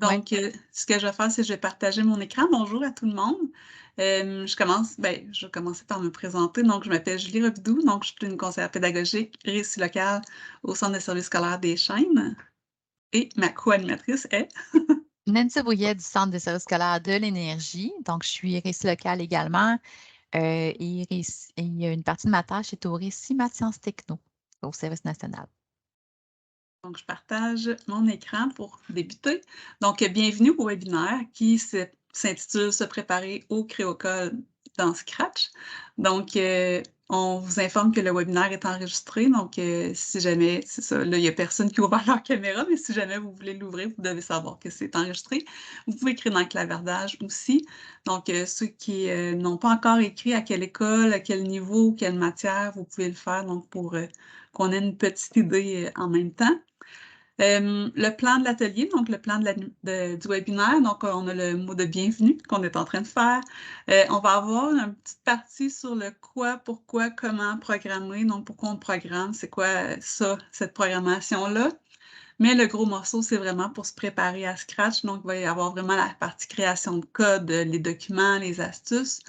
Ouais. Ce que je vais faire, c'est que je vais partager mon écran. Bonjour à tout le monde. Je vais commencer par me présenter. Donc, je m'appelle Julie Robidoux. Donc, je suis une conseillère pédagogique réussi locale au Centre de services scolaires des Chênes. Et ma co-animatrice est. Nancy Brouillet du Centre de services scolaires de l'énergie. Donc, je suis récit locale également. Et il y a une partie de ma tâche est au récit maths sciences techno au service national. Donc, je partage mon écran pour débuter. Donc, bienvenue au webinaire qui s'intitule Se préparer au créocole dans Scratch. Donc, on vous informe que le webinaire est enregistré. Donc, si jamais, c'est ça, là, il n'y a personne qui ouvre leur caméra, mais si jamais vous voulez l'ouvrir, vous devez savoir que c'est enregistré. Vous pouvez écrire dans le clavardage aussi. Donc, ceux qui n'ont pas encore écrit à quelle école, à quel niveau, quelle matière, vous pouvez le faire donc pour qu'on ait une petite idée en même temps. Le plan de l'atelier, donc le plan du webinaire, donc on a le mot de bienvenue qu'on est en train de faire. On va avoir une petite partie sur le quoi, pourquoi, comment programmer, donc pourquoi on programme, c'est quoi ça, cette programmation-là. Mais le gros morceau, c'est vraiment pour se préparer à Scratch, donc il va y avoir vraiment la partie création de code, les documents, les astuces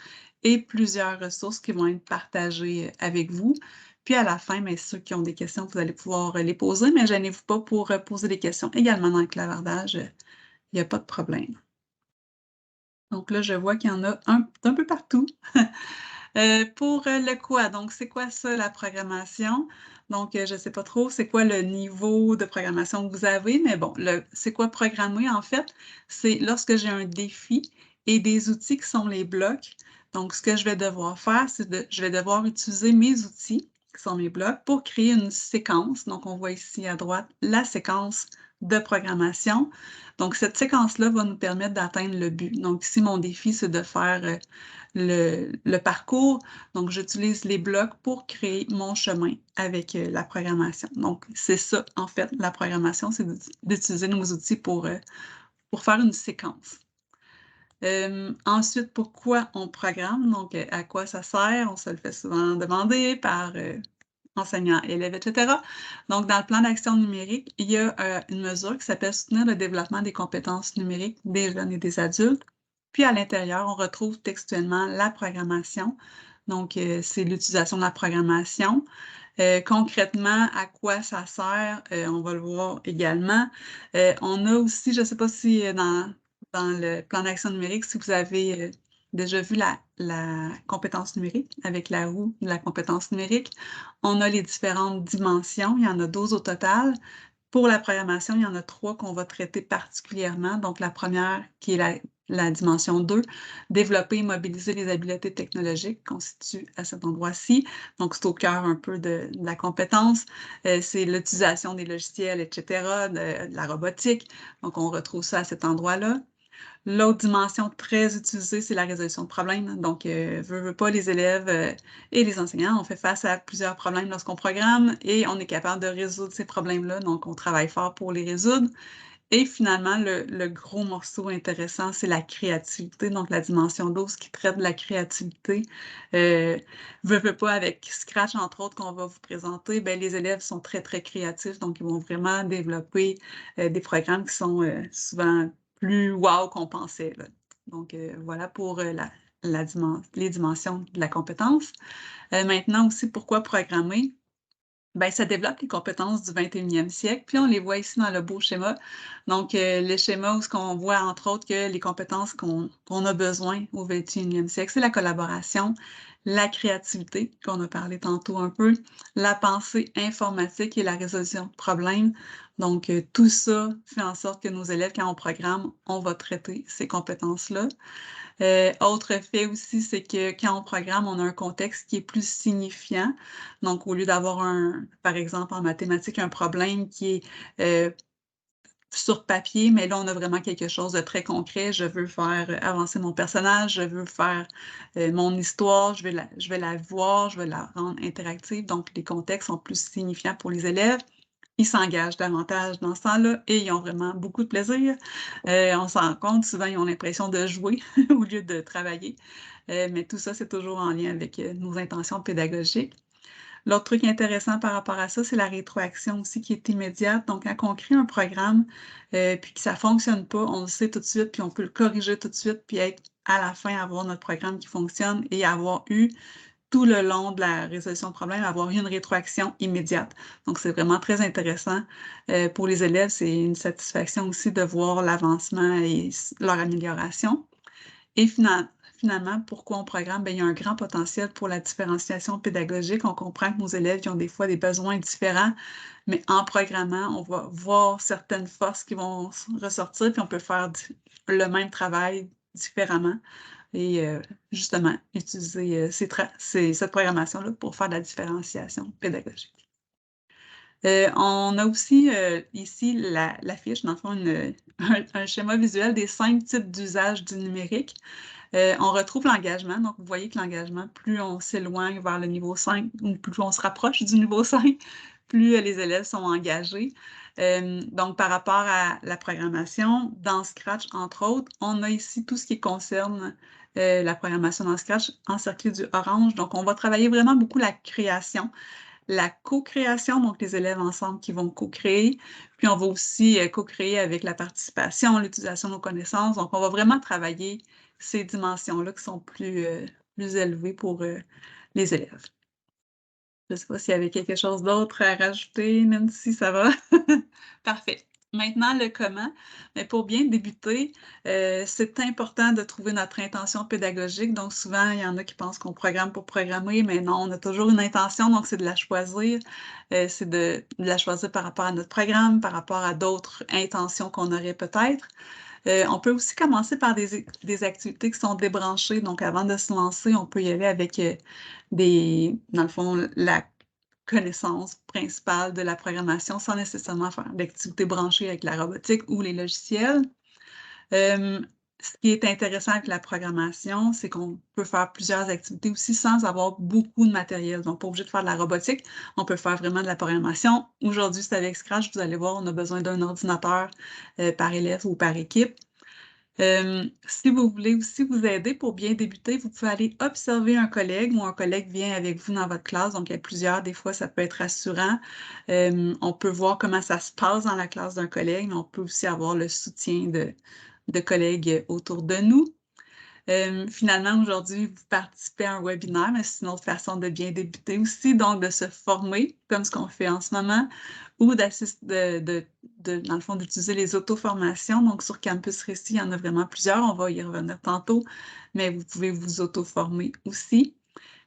et plusieurs ressources qui vont être partagées avec vous. Puis à la fin, ceux qui ont des questions, vous allez pouvoir les poser, mais gênez-vous pas pour poser des questions également dans le clavardage, il n'y a pas de problème. Donc là, je vois qu'il y en a un peu partout. Pour le quoi, donc c'est quoi ça, la programmation? Donc, je ne sais pas trop c'est quoi le niveau de programmation que vous avez, mais bon, c'est quoi programmer en fait? C'est lorsque j'ai un défi et des outils qui sont les blocs. Donc, ce que je vais devoir faire, je vais devoir utiliser mes outils, qui sont mes blocs, pour créer une séquence. Donc, on voit ici à droite la séquence de programmation. Donc, cette séquence-là va nous permettre d'atteindre le but. Donc, ici, mon défi, c'est de faire le parcours. Donc, j'utilise les blocs pour créer mon chemin avec la programmation. Donc, c'est ça, en fait, la programmation, c'est d'utiliser nos outils pour faire une séquence. Ensuite, pourquoi on programme? Donc, à quoi ça sert? On se le fait souvent demander par enseignants, élèves, etc. Donc, dans le plan d'action numérique, il y a une mesure qui s'appelle Soutenir le développement des compétences numériques des jeunes et des adultes. Puis, à l'intérieur, on retrouve textuellement la programmation. Donc, c'est l'utilisation de la programmation. Concrètement, à quoi ça sert? On va le voir également. On a aussi, je ne sais pas si dans le plan d'action numérique, si vous avez déjà vu la compétence numérique avec la roue de la compétence numérique. On a les différentes dimensions. Il y en a 12 au total. Pour la programmation, il y en a 3 qu'on va traiter particulièrement. Donc, la première, qui est la dimension 2, développer et mobiliser les habiletés technologiques, qu'on situe à cet endroit-ci. Donc, c'est au cœur un peu de la compétence. C'est l'utilisation des logiciels, etc., de la robotique. Donc, on retrouve ça à cet endroit-là. L'autre dimension très utilisée, c'est la résolution de problèmes. Donc, veut pas, les élèves et les enseignants, on fait face à plusieurs problèmes lorsqu'on programme et on est capable de résoudre ces problèmes-là. Donc, on travaille fort pour les résoudre. Et finalement, le gros morceau intéressant, c'est la créativité. Donc, la dimension 12 qui traite de la créativité. Veut pas, avec Scratch, entre autres, qu'on va vous présenter, ben, les élèves sont très, très créatifs. Donc, ils vont vraiment développer des programmes qui sont souvent plus wow qu'on pensait, là. Donc, voilà pour les dimensions de la compétence. Maintenant aussi, pourquoi programmer? Ben, ça développe les compétences du 21e siècle. Puis on les voit ici dans le beau schéma. Donc, le schéma où ce qu'on voit, entre autres, que les compétences qu'on a besoin au 21e siècle, c'est la collaboration, la créativité, qu'on a parlé tantôt un peu, la pensée informatique et la résolution de problèmes. Donc, tout ça fait en sorte que nos élèves, quand on programme, on va traiter ces compétences-là. Autre fait aussi, c'est que quand on programme, on a un contexte qui est plus signifiant. Donc, au lieu d'avoir par exemple, en mathématiques, un problème qui est sur papier, mais là, on a vraiment quelque chose de très concret. Je veux faire avancer mon personnage, je veux faire mon histoire, je vais la voir, je vais la rendre interactive. Donc, les contextes sont plus signifiants pour les élèves. Ils s'engagent davantage dans ce temps-là et ils ont vraiment beaucoup de plaisir. On s'en rend compte, souvent, ils ont l'impression de jouer au lieu de travailler. Mais tout ça, c'est toujours en lien avec nos intentions pédagogiques. L'autre truc intéressant par rapport à ça, c'est la rétroaction aussi qui est immédiate. Donc, quand on crée un programme, puis que ça fonctionne pas, on le sait tout de suite, puis on peut le corriger tout de suite, puis être à la fin, avoir notre programme qui fonctionne et avoir eu tout le long de la résolution de problème, avoir eu une rétroaction immédiate. Donc, c'est vraiment très intéressant. Pour les élèves, c'est une satisfaction aussi de voir l'avancement et leur amélioration. Et finalement, pourquoi on programme? Bien, il y a un grand potentiel pour la différenciation pédagogique. On comprend que nos élèves qui ont des fois des besoins différents, mais en programmant, on va voir certaines forces qui vont ressortir, puis on peut faire le même travail différemment et justement utiliser cette programmation-là pour faire de la différenciation pédagogique. On a aussi ici l'affiche, dans le fond, un schéma visuel des 5 types d'usage du numérique. On retrouve l'engagement. Donc, vous voyez que l'engagement, plus on s'éloigne vers le niveau 5 ou plus on se rapproche du niveau 5, plus les élèves sont engagés. Donc, par rapport à la programmation, dans Scratch, entre autres, on a ici tout ce qui concerne la programmation dans Scratch encerclé du orange. Donc, on va travailler vraiment beaucoup la création, la co-création, donc les élèves ensemble qui vont co-créer. Puis, on va aussi co-créer avec la participation, l'utilisation de nos connaissances. Donc, on va vraiment travailler ces dimensions-là qui sont plus élevées pour les élèves. Je ne sais pas s'il y avait quelque chose d'autre à rajouter, Nancy, ça va? Parfait. Maintenant, le comment. Mais pour bien débuter, c'est important de trouver notre intention pédagogique. Donc, souvent, il y en a qui pensent qu'on programme pour programmer, mais non, on a toujours une intention, donc c'est de la choisir. C'est de la choisir par rapport à notre programme, par rapport à d'autres intentions qu'on aurait peut-être. On peut aussi commencer par des activités qui sont débranchées. Donc, avant de se lancer, on peut y aller avec dans le fond, la connaissance principale de la programmation sans nécessairement faire d'activités branchées avec la robotique ou les logiciels. Ce qui est intéressant avec la programmation, c'est qu'on peut faire plusieurs activités aussi sans avoir beaucoup de matériel. Donc, pas obligé de faire de la robotique, on peut faire vraiment de la programmation. Aujourd'hui, c'est avec Scratch, vous allez voir, on a besoin d'un ordinateur par élève ou par équipe. Si vous voulez aussi vous aider pour bien débuter, vous pouvez aller observer un collègue ou un collègue vient avec vous dans votre classe. Donc, il y a plusieurs, des fois, ça peut être rassurant. On peut voir comment ça se passe dans la classe d'un collègue, mais on peut aussi avoir le soutien de collègues autour de nous. Finalement, aujourd'hui, vous participez à un webinaire, mais c'est une autre façon de bien débuter aussi, donc de se former, comme ce qu'on fait en ce moment, ou dans le fond, d'utiliser les auto-formations. Donc, sur Campus Récit, il y en a vraiment plusieurs. On va y revenir tantôt, mais vous pouvez vous auto-former aussi.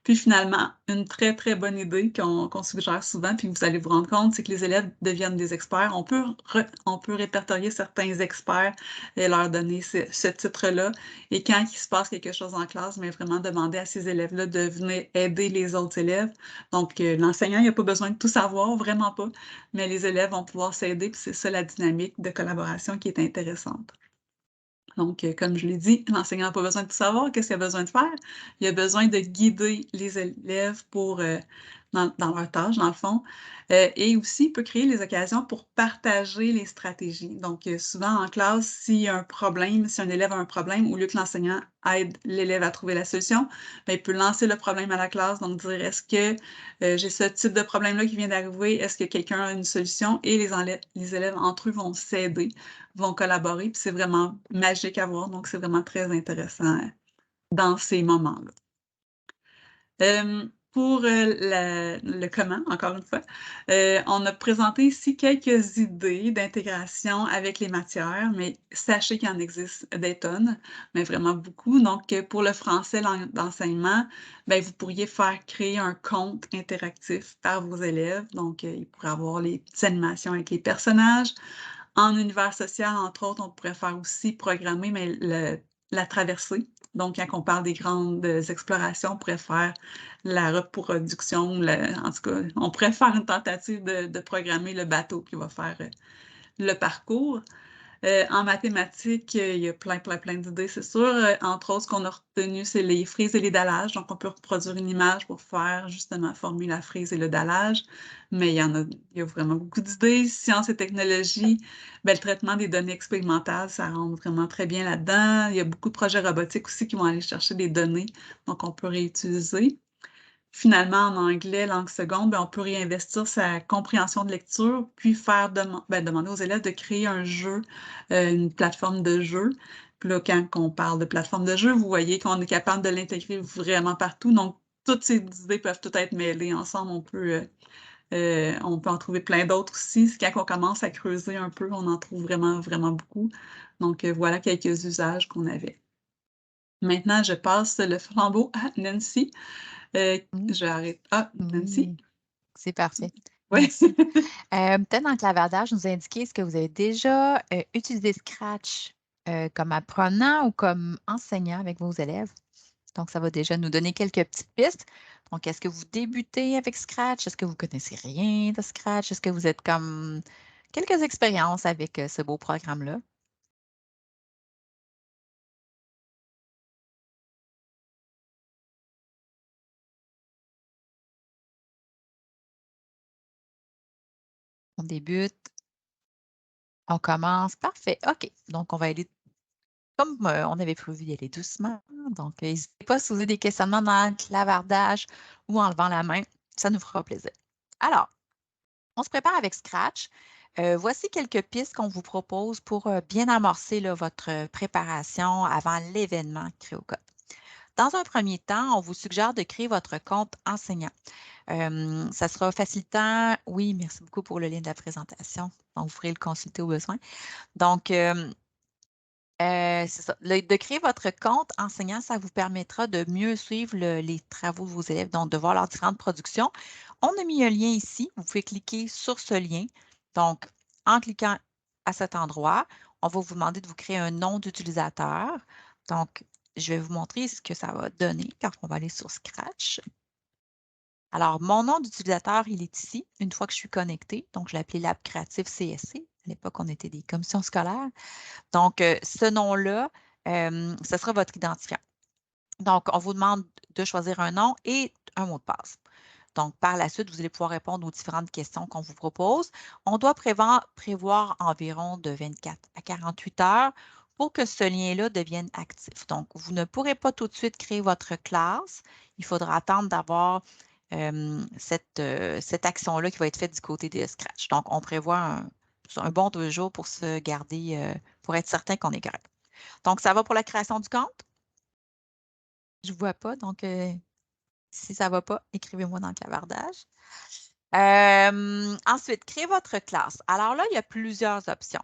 Puis finalement, une très, très bonne idée qu'on suggère souvent, puis vous allez vous rendre compte, c'est que les élèves deviennent des experts. On peut répertorier certains experts et leur donner ce titre-là. Et quand il se passe quelque chose en classe, mais vraiment demander à ces élèves-là de venir aider les autres élèves. Donc, l'enseignant, il n'a pas besoin de tout savoir, vraiment pas, mais les élèves vont pouvoir s'aider, puis c'est ça la dynamique de collaboration qui est intéressante. Donc, comme je l'ai dit, l'enseignant n'a pas besoin de tout savoir. Qu'est-ce qu'il a besoin de faire? Il a besoin de guider les élèves dans leur tâche, dans le fond. Et aussi, il peut créer les occasions pour partager les stratégies. Donc, souvent en classe, s'il y a un problème, si un élève a un problème, au lieu que l'enseignant aide l'élève à trouver la solution, bien, il peut lancer le problème à la classe, donc dire, est-ce que j'ai ce type de problème-là qui vient d'arriver? Est-ce que quelqu'un a une solution? Et les élèves entre eux vont s'aider, vont collaborer, puis c'est vraiment magique à voir, donc c'est vraiment très intéressant dans ces moments-là. Pour le comment, encore une fois, on a présenté ici quelques idées d'intégration avec les matières, mais sachez qu'il en existe des tonnes, mais vraiment beaucoup. Donc, pour le français d'enseignement, ben, vous pourriez faire créer un compte interactif par vos élèves. Donc, ils pourraient avoir les petites animations avec les personnages. En univers social, entre autres, on pourrait faire aussi programmer mais la traversée. Donc, quand on parle des grandes explorations, on pourrait faire la reproduction, en tout cas, on pourrait faire une tentative de programmer le bateau qui va faire le parcours. En mathématiques, il y a plein d'idées, c'est sûr. Entre autres, ce qu'on a retenu, c'est les frises et les dallages. Donc, on peut reproduire une image pour faire justement former la frise et le dallage. Mais il y a vraiment beaucoup d'idées. Sciences et technologies, ben, le traitement des données expérimentales, ça rentre vraiment très bien là-dedans. Il y a beaucoup de projets robotiques aussi qui vont aller chercher des données, donc on peut réutiliser. finalement en anglais, langue seconde, ben, on peut réinvestir sa compréhension de lecture, puis faire demander aux élèves de créer un jeu, une plateforme de jeu. Puis là, quand on parle de plateforme de jeu, vous voyez qu'on est capable de l'intégrer vraiment partout. Donc, toutes ces idées peuvent toutes être mêlées ensemble. On peut en trouver plein d'autres aussi. Quand on commence à creuser un peu, on en trouve vraiment, vraiment beaucoup. Donc, voilà quelques usages qu'on avait. Maintenant, je passe le flambeau à Nancy. Mmh. Je vais arrêter. Ah, Nancy? Oui, c'est parfait. Oui. Merci. Peut-être dans le clavardage, nous indiquer est-ce que vous avez déjà utilisé Scratch comme apprenant ou comme enseignant avec vos élèves? Donc, ça va déjà nous donner quelques petites pistes. Donc, est-ce que vous débutez avec Scratch? Est-ce que vous connaissez rien de Scratch? Est-ce que vous êtes comme quelques expériences avec ce beau programme-là? On débute, on commence. Parfait. OK. Donc, on va aller comme on avait prévu d'y aller doucement. Donc, n'hésitez pas si vous avez des questionnements dans le clavardage ou en levant la main. Ça nous fera plaisir. Alors, on se prépare avec Scratch. Voici quelques pistes qu'on vous propose pour bien amorcer là, votre préparation avant l'événement CréoCode. Dans un premier temps, on vous suggère de créer votre compte enseignant. Ça sera facilitant. Oui, merci beaucoup pour le lien de la présentation. Donc, vous pourrez le consulter au besoin. Donc, c'est ça. De créer votre compte enseignant, ça vous permettra de mieux suivre les travaux de vos élèves, donc de voir leurs différentes productions. On a mis un lien ici. Vous pouvez cliquer sur ce lien. Donc, en cliquant à cet endroit, on va vous demander de vous créer un nom d'utilisateur. Donc, je vais vous montrer ce que ça va donner quand on va aller sur Scratch. Alors, mon nom d'utilisateur, il est ici, une fois que je suis connectée. Donc, je l'ai appelé Lab Créatif CSC. À l'époque, on était des commissions scolaires. Donc, ce nom-là, ce sera votre identifiant. Donc, on vous demande de choisir un nom et un mot de passe. Donc, par la suite, vous allez pouvoir répondre aux différentes questions qu'on vous propose. On doit prévoir environ de 24 à 48 heures pour que ce lien-là devienne actif. Donc, vous ne pourrez pas tout de suite créer votre classe. Il faudra attendre d'avoir cette action-là qui va être faite du côté de Scratch. Donc, on prévoit un bon 2 jours pour se garder, pour être certain qu'on est correct. Donc, ça va pour la création du compte? Je ne vois pas, donc si ça ne va pas, écrivez-moi dans le clavardage. Ensuite, créez votre classe. Alors là, il y a plusieurs options.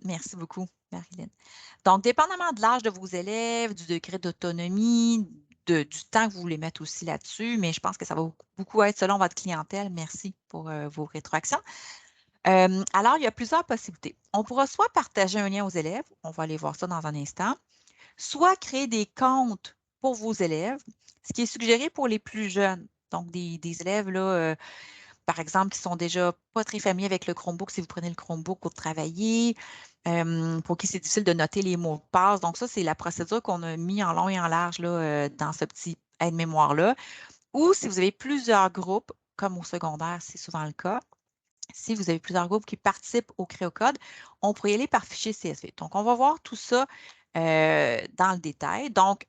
Merci beaucoup, Marilyn. Donc, dépendamment de l'âge de vos élèves, du degré d'autonomie, du temps que vous voulez mettre aussi là-dessus, mais je pense que ça va beaucoup être selon votre clientèle. Merci pour vos rétroactions. Alors, il y a plusieurs possibilités. On pourra soit partager un lien aux élèves, on va aller voir ça dans un instant, soit créer des comptes pour vos élèves, ce qui est suggéré pour les plus jeunes. Donc, des élèves, là, par exemple, qui sont déjà pas très familiers avec le Chromebook, si vous prenez le Chromebook pour travailler, pour qui c'est difficile de noter les mots de passe. Donc, ça, c'est la procédure qu'on a mis en long et en large là, dans ce petit aide-mémoire-là. Ou si vous avez plusieurs groupes, comme au secondaire, c'est souvent le cas, si vous avez plusieurs groupes qui participent au CréoCode, on pourrait y aller par fichier CSV. Donc, on va voir tout ça dans le détail. Donc,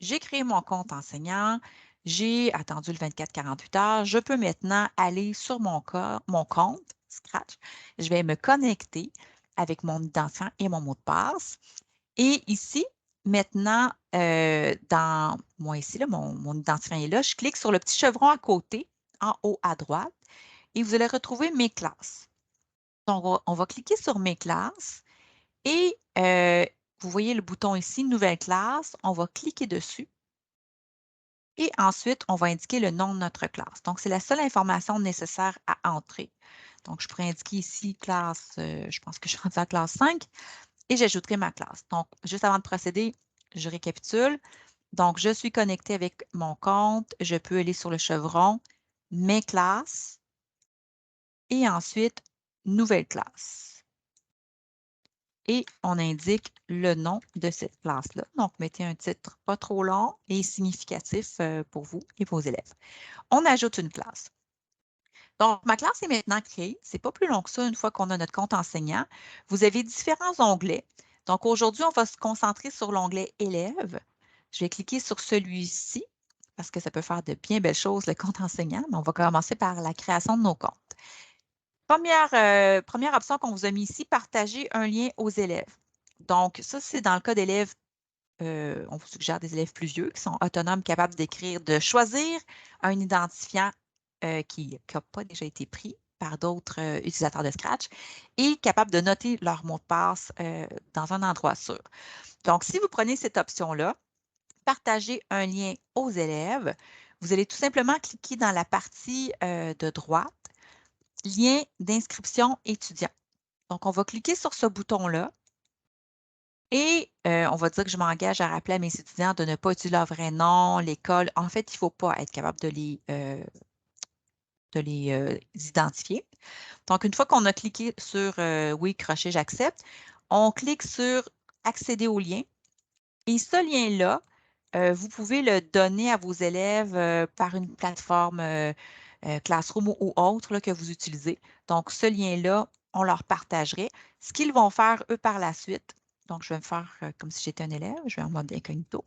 j'ai créé mon compte enseignant, j'ai attendu le 24-48 heures. Je peux maintenant aller sur mon compte Scratch. Je vais me connecter avec mon identifiant et mon mot de passe. Et ici, maintenant, moi ici, là, mon identifiant est là, je clique sur le petit chevron à côté, en haut à droite, et vous allez retrouver mes classes. Donc, on va cliquer sur mes classes et vous voyez le bouton ici, nouvelle classe. On va cliquer dessus et ensuite, on va indiquer le nom de notre classe. Donc, c'est la seule information nécessaire à entrer. Donc, je pourrais indiquer ici classe, je pense que je suis rendue à classe 5 et j'ajouterai ma classe. Donc, juste avant de procéder, je récapitule. Donc, je suis connectée avec mon compte. Je peux aller sur le chevron, mes classes et ensuite, nouvelle classe. Et on indique le nom de cette classe-là. Donc, mettez un titre pas trop long et significatif pour vous et vos élèves. On ajoute une classe. Donc, ma classe est maintenant créée. Ce n'est pas plus long que ça une fois qu'on a notre compte enseignant. Vous avez différents onglets. Donc, aujourd'hui, on va se concentrer sur l'onglet Élèves. Je vais cliquer sur celui-ci. parce que ça peut faire de bien belles choses, le compte enseignant, mais on va commencer par la création de nos comptes. Première option qu'on vous a mis ici, partager un lien aux élèves. Donc, ça, c'est dans le cas d'élèves, on vous suggère des élèves plus vieux qui sont autonomes, capables d'écrire, de choisir un identifiant qui n'a pas déjà été pris par d'autres utilisateurs de Scratch et capables de noter leur mot de passe dans un endroit sûr. Donc, si vous prenez cette option-là, partager un lien aux élèves, vous allez tout simplement cliquer dans la partie de droite, lien d'inscription étudiant. Donc, on va cliquer sur ce bouton-là et on va dire que je m'engage à rappeler à mes étudiants de ne pas utiliser leur vrai nom, l'école. En fait, il ne faut pas être capable de les identifier. Donc, une fois qu'on a cliqué sur oui, crochet, j'accepte, on clique sur accéder au lien. Et ce lien-là, vous pouvez le donner à vos élèves par une plateforme Classroom ou autre là, que vous utilisez. Donc, ce lien-là, on leur partagerait. Ce qu'ils vont faire, eux, par la suite, donc je vais me faire comme si j'étais un élève, je vais en mode incognito.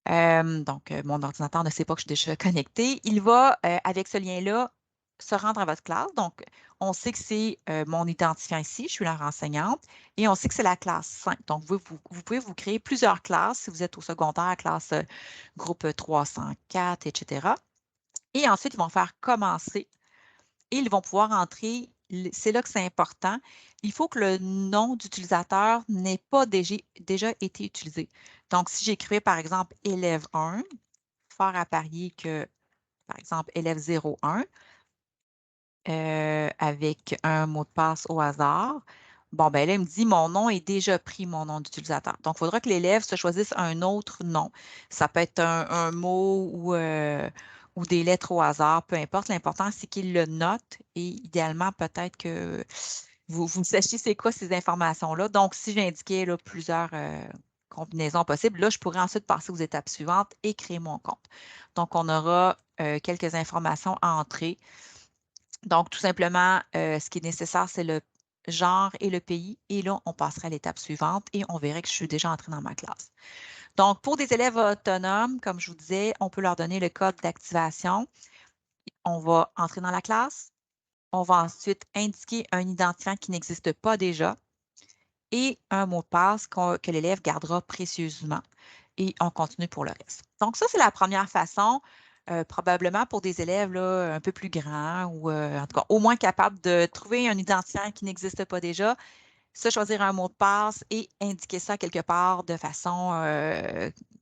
Donc, mon ordinateur ne sait pas que je suis déjà connectée. Il va, avec ce lien-là, se rendre à votre classe. Donc, on sait que c'est mon identifiant ici, je suis leur enseignante, et on sait que c'est la classe 5. Donc, vous pouvez vous créer plusieurs classes si vous êtes au secondaire, classe groupe 304, etc. Et ensuite, ils vont faire commencer et ils vont pouvoir entrer. C'est là que c'est important. Il faut que le nom d'utilisateur n'ait pas déjà été utilisé. Donc, si j'écrivais par exemple élève 1, fort à parier que, par exemple, élève 01, avec un mot de passe au hasard, bon, ben là, il me dit mon nom est déjà pris, mon nom d'utilisateur. Donc, il faudra que l'élève se choisisse un autre nom. Ça peut être un mot ou des lettres au hasard, peu importe. L'important, c'est qu'il le note et idéalement, peut-être que vous sachiez c'est quoi ces informations-là. Donc, si j'indiquais là, plusieurs combinaisons possibles, là, je pourrais ensuite passer aux étapes suivantes et créer mon compte. Donc, on aura quelques informations à entrer. Donc, tout simplement, ce qui est nécessaire, c'est le genre et le pays. Et là, on passerait à l'étape suivante et on verrait que je suis déjà entrée dans ma classe. Donc, pour des élèves autonomes, comme je vous disais, on peut leur donner le code d'activation. On va entrer dans la classe. On va ensuite indiquer un identifiant qui n'existe pas déjà et un mot de passe que l'élève gardera précieusement. Et on continue pour le reste. Donc, ça, c'est la première façon, probablement pour des élèves là, un peu plus grands ou en tout cas au moins capables de trouver un identifiant qui n'existe pas déjà, se choisir un mot de passe et indiquer ça quelque part de façon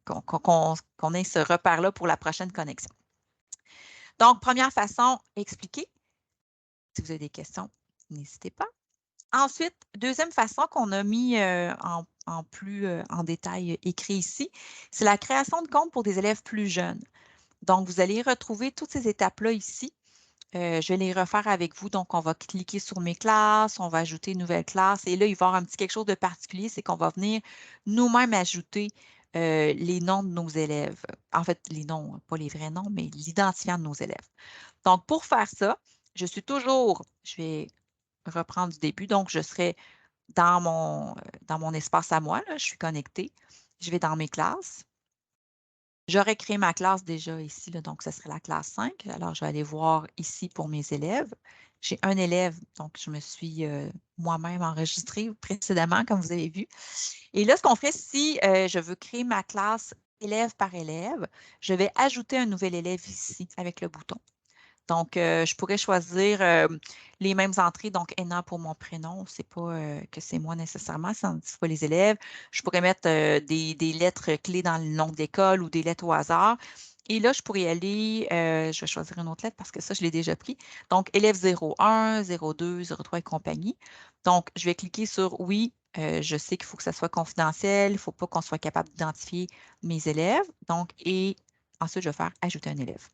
qu'on ait ce repère-là pour la prochaine connexion. Donc, première façon, expliquer. Si vous avez des questions, n'hésitez pas. Ensuite, deuxième façon qu'on a mis en plus en détail écrit ici, c'est la création de compte pour des élèves plus jeunes. Donc, vous allez retrouver toutes ces étapes-là ici. Je vais les refaire avec vous. Donc, on va cliquer sur mes classes, on va ajouter une nouvelle classe. Et là, il va y avoir un petit quelque chose de particulier, c'est qu'on va venir nous-mêmes ajouter les noms de nos élèves. En fait, les noms, pas les vrais noms, mais l'identifiant de nos élèves. Donc, pour faire ça, je vais reprendre du début. Donc, je serai dans mon espace à moi, là, je suis connectée. Je vais dans mes classes. J'aurais créé ma classe déjà ici, là, donc ce serait la classe 5. Alors, je vais aller voir ici pour mes élèves. J'ai un élève, donc je me suis moi-même enregistrée précédemment, comme vous avez vu. Et là, ce qu'on fait, si je veux créer ma classe élève par élève, je vais ajouter un nouvel élève ici avec le bouton. Donc, je pourrais choisir les mêmes entrées, donc NA pour mon prénom. C'est pas que c'est moi nécessairement, ça n'indique pas les élèves. Je pourrais mettre des lettres clés dans le nom de l'école ou des lettres au hasard. Et là, je pourrais y aller, je vais choisir une autre lettre parce que ça, je l'ai déjà pris. Donc, élève 01, 02, 03 et compagnie. Donc, je vais cliquer sur oui. Je sais qu'il faut que ça soit confidentiel. Il ne faut pas qu'on soit capable d'identifier mes élèves. Donc, et ensuite, je vais faire ajouter un élève.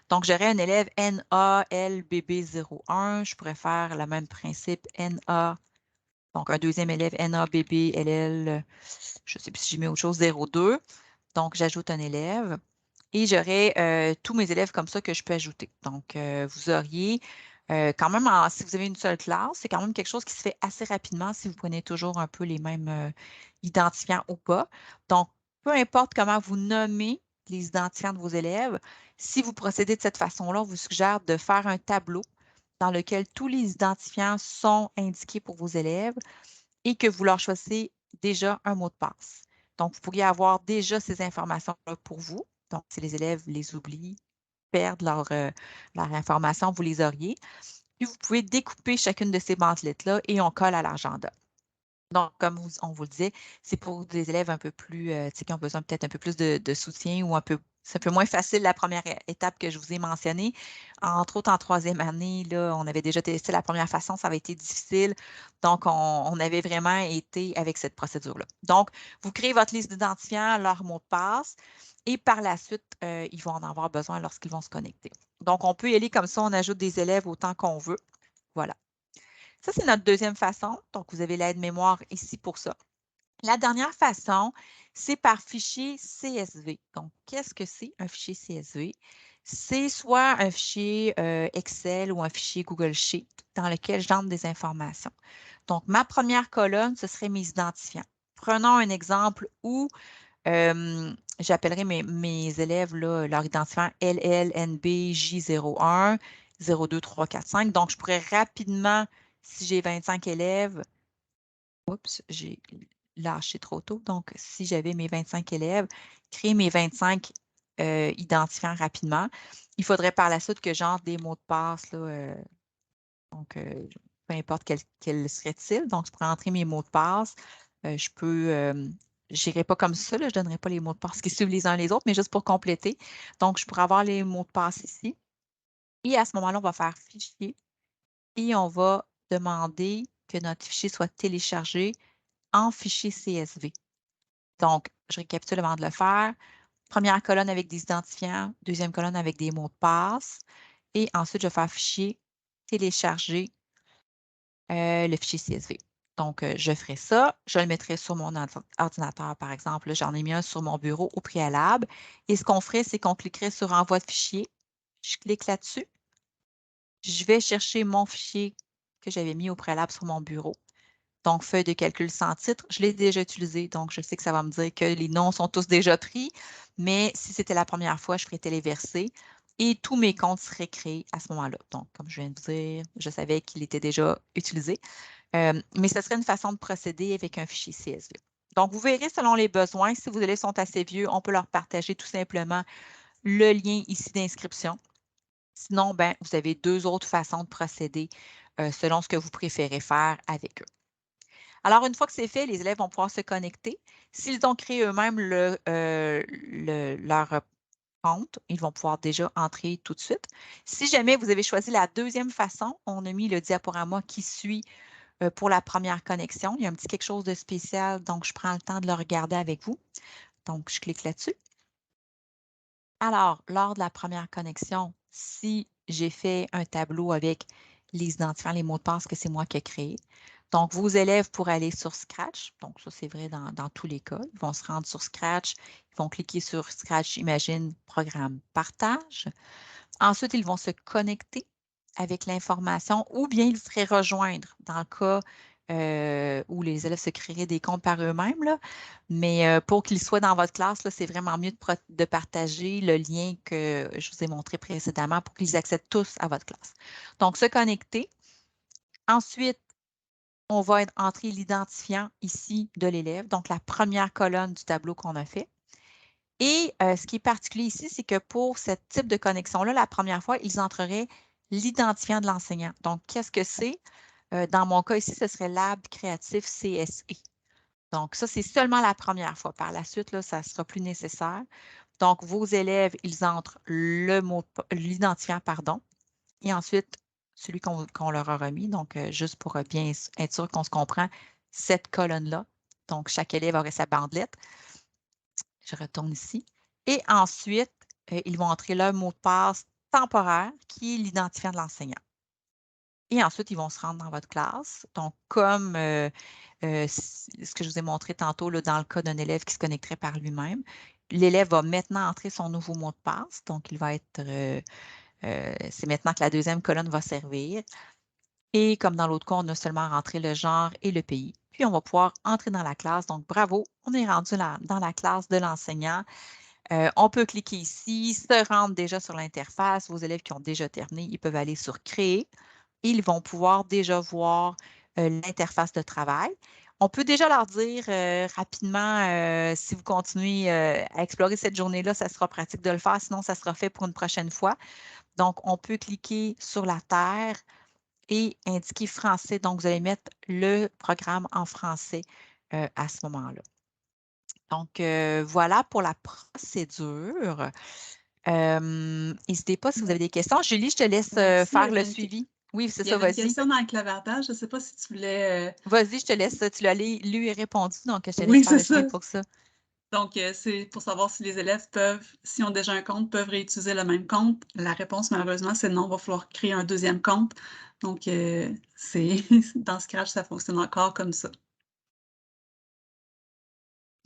Donc, j'aurais un élève NALBB01. Je pourrais faire le même principe NA. Donc, un deuxième élève NABBLL, je ne sais plus si j'ai mis autre chose, 02. Donc, j'ajoute un élève. Et j'aurai tous mes élèves comme ça que je peux ajouter. Donc, vous auriez quand même, si vous avez une seule classe, c'est quand même quelque chose qui se fait assez rapidement si vous prenez toujours un peu les mêmes identifiants ou pas. Donc, peu importe comment vous nommez les identifiants de vos élèves. Si vous procédez de cette façon-là, on vous suggère de faire un tableau dans lequel tous les identifiants sont indiqués pour vos élèves et que vous leur choisissez déjà un mot de passe. Donc, vous pourriez avoir déjà ces informations-là pour vous. Donc, si les élèves les oublient, perdent leur information, vous les auriez. Puis, vous pouvez découper chacune de ces bandelettes-là et on colle à l'agenda. Donc, comme on vous le disait, c'est pour des élèves un peu plus, tu sais, qui ont besoin peut-être un peu plus de soutien ou c'est un peu moins facile la première étape que je vous ai mentionnée. Entre autres, en troisième année, là, on avait déjà testé la première façon, ça avait été difficile. Donc, on avait vraiment été avec cette procédure-là. Donc, vous créez votre liste d'identifiants, leur mot de passe, et par la suite, ils vont en avoir besoin lorsqu'ils vont se connecter. Donc, on peut y aller comme ça, on ajoute des élèves autant qu'on veut. Voilà. Ça, c'est notre deuxième façon. Donc, vous avez l'aide-mémoire ici pour ça. La dernière façon, c'est par fichier CSV. Donc, qu'est-ce que c'est un fichier CSV? C'est soit un fichier Excel ou un fichier Google Sheet dans lequel j'entre des informations. Donc, ma première colonne, ce serait mes identifiants. Prenons un exemple où j'appellerai mes élèves là, leur identifiant LLNB J01, 02, 3, 4, 5. Donc, je pourrais rapidement, si j'ai 25 élèves, oups, j'ai lâché trop tôt. Donc, si j'avais mes 25 élèves, créer mes 25 identifiants rapidement. Il faudrait par la suite que j'entre des mots de passe, là, donc, peu importe quel serait-il. Donc, je pourrais entrer mes mots de passe. Je n'irai pas comme ça, là, je ne donnerai pas les mots de passe qui suivent les uns les autres, mais juste pour compléter. Donc, je pourrais avoir les mots de passe ici. Et à ce moment-là, on va faire fichier et on va demander que notre fichier soit téléchargé en fichier CSV. Donc, je récapitule avant de le faire. Première colonne avec des identifiants, deuxième colonne avec des mots de passe. Et ensuite, je vais faire fichier, télécharger le fichier CSV. Donc, je ferai ça. Je le mettrai sur mon ordinateur, par exemple. J'en ai mis un sur mon bureau au préalable. Et ce qu'on ferait, c'est qu'on cliquerait sur Envoi de fichier. Je clique là-dessus. Je vais chercher mon fichier que j'avais mis au préalable sur mon bureau. Donc, feuille de calcul sans titre, je l'ai déjà utilisé, donc je sais que ça va me dire que les noms sont tous déjà pris, mais si c'était la première fois, je ferais téléverser et tous mes comptes seraient créés à ce moment-là. Donc, comme je viens de dire, je savais qu'il était déjà utilisé, mais ce serait une façon de procéder avec un fichier CSV. Donc, vous verrez selon les besoins, si vos élèves sont assez vieux, on peut leur partager tout simplement le lien ici d'inscription. Sinon, ben, vous avez deux autres façons de procéder selon ce que vous préférez faire avec eux. Alors, une fois que c'est fait, les élèves vont pouvoir se connecter. S'ils ont créé eux-mêmes leur compte, ils vont pouvoir déjà entrer tout de suite. Si jamais vous avez choisi la deuxième façon, on a mis le diaporama qui suit pour la première connexion. Il y a un petit quelque chose de spécial, donc je prends le temps de le regarder avec vous. Donc, je clique là-dessus. Alors, lors de la première connexion, si j'ai fait un tableau avec les identifiants, les mots de passe que c'est moi qui ai créé, donc vos élèves pourraient aller sur Scratch. Donc, ça, c'est vrai dans tous les cas. Ils vont se rendre sur Scratch, ils vont cliquer sur Scratch, Imagine, Programme, Partage. Ensuite, ils vont se connecter avec l'information ou bien ils feraient rejoindre dans le cas où les élèves se créeraient des comptes par eux-mêmes. Là. Mais pour qu'ils soient dans votre classe, c'est vraiment mieux de partager le lien que je vous ai montré précédemment pour qu'ils accèdent tous à votre classe. Donc, se connecter. Ensuite, on va entrer l'identifiant ici de l'élève, donc la première colonne du tableau qu'on a fait. Et ce qui est particulier ici, c'est que pour ce type de connexion-là, la première fois, ils entreraient l'identifiant de l'enseignant. Donc, qu'est-ce que c'est? Dans mon cas ici, ce serait Lab Créatif CSE. Donc, ça, c'est seulement la première fois. Par la suite, là, ça ne sera plus nécessaire. Donc, vos élèves, ils entrent l'identifiant, pardon, et ensuite, celui qu'on leur a remis. Donc, juste pour bien être sûr qu'on se comprend, cette colonne-là. Donc, chaque élève aurait sa bandelette. Je retourne ici. Et ensuite, ils vont entrer leur mot de passe temporaire, qui est l'identifiant de l'enseignant. Et ensuite, ils vont se rendre dans votre classe. Donc, comme ce que je vous ai montré tantôt là, dans le cas d'un élève qui se connecterait par lui-même, l'élève va maintenant entrer son nouveau mot de passe. Donc, il va être, c'est maintenant que la deuxième colonne va servir. Et comme dans l'autre cas, on a seulement rentré le genre et le pays. Puis, on va pouvoir entrer dans la classe. Donc, bravo, on est rendu dans la classe de l'enseignant. On peut cliquer ici, se rendre déjà sur l'interface. Vos élèves qui ont déjà terminé, ils peuvent aller sur Créer. Ils vont pouvoir déjà voir l'interface de travail. On peut déjà leur dire rapidement, si vous continuez à explorer cette journée-là, ça sera pratique de le faire, sinon ça sera fait pour une prochaine fois. Donc, on peut cliquer sur la terre et indiquer français. Donc, vous allez mettre le programme en français à ce moment-là. Donc, voilà pour la procédure. N'hésitez pas si vous avez des questions. Julie, je te laisse Merci. faire le suivi. Oui, c'est Il y ça, avait une vas-y. question dans le clavardage. Je ne sais pas si tu voulais. Vas-y, je te laisse. Tu l'as lu et répondu, donc je te laisse Oui, faire c'est le suivi ça. pour ça. Donc, c'est pour savoir si les élèves peuvent, s'ils ont déjà un compte, peuvent réutiliser le même compte. La réponse, malheureusement, c'est non. Il va falloir créer un deuxième compte. Donc, c'est dans Scratch, ça fonctionne encore comme ça.